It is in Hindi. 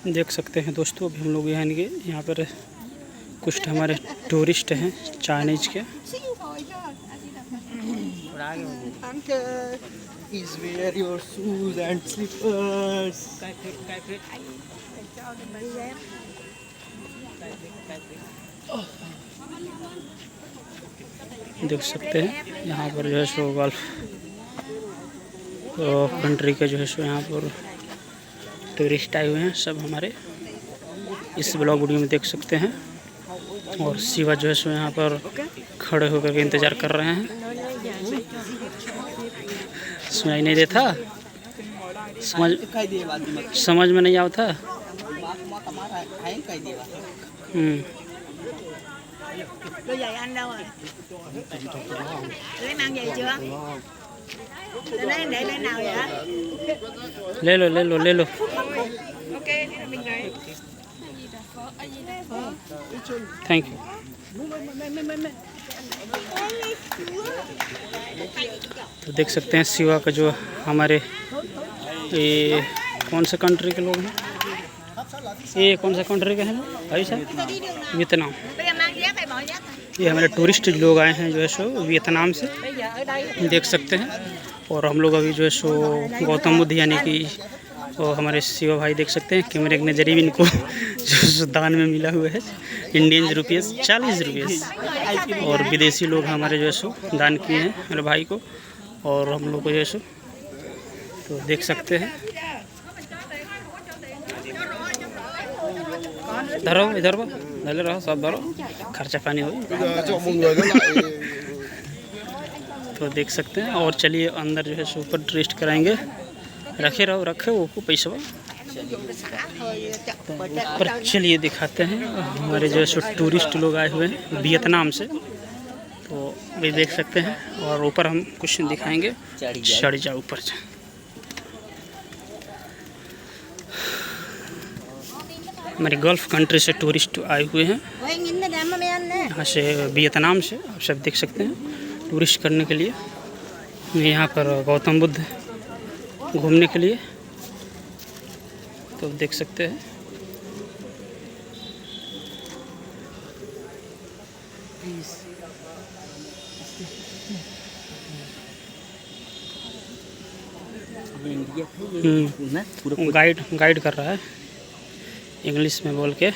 देख सकते हैं दोस्तों, अभी हम लोग यहाँ पर कुछ हमारे टूरिस्ट हैं चाइनीज के। Uncle, please wear your shoes and slippers. देख सकते हैं यहाँ पर जो है सो गल्फ कंट्री के जो है सो यहाँ पर टूरिस्ट आए हुए हैं सब हमारे इस ब्लॉग वीडियो में देख सकते हैं। और शिवा जो है सो यहाँ पर खड़े होकर के इंतज़ार कर रहे हैं। सुनाई नहीं देता, समझ में नहीं आता। Đôi giày anh đâu rồi? Lấy mang giày chưa? Để lấy bên nào vậy? ले लो ले लो ले लो। Ok, đi là mình gửi. Thank you. तो देख सकते हैं शिवा का जो हमारे ये कौन सा कंट्री के लोग हैं, ये कौन सा कंट्री के हैं भाई साहब? वियतनाम। ये हमारे टूरिस्ट लोग आए हैं जो है सो वियतनाम से, देख सकते हैं। और हम लोग अभी जो है सो गौतम बुद्ध यानी कि तो हमारे शिवा भाई देख सकते हैं कैमरे के नज़रिए भी इनको जो दान में मिला हुआ है इंडियन रुपीज़ 40 रुपीज़। और विदेशी लोग हमारे जो है सो दान किए हैं मेरे भाई को और हम लोग को जो है सो, तो देख सकते हैं। धरो इधर को धले रहो, सब धरो, खर्चा पानी हो। तो देख सकते हैं। और चलिए अंदर जो है सो ऊपर टेस्ट कराएंगे। रखे रहो, रखे वो पैसा पर। चलिए दिखाते हैं हमारे जो है सो टूरिस्ट लोग आए हुए हैं वियतनाम से, तो भी देख सकते हैं। और ऊपर हम कुछ दिखाएंगे, चढ़ जाओ ऊपर से। हमारे गल्फ कंट्री से टूरिस्ट आए हुए हैं यहाँ से वियतनाम से, आप सब देख सकते हैं टूरिस्ट करने के लिए यहाँ पर गौतम बुद्ध घूमने के लिए, तो देख सकते हैं। गाइड कर रहा है इंग्लिश में बोल के।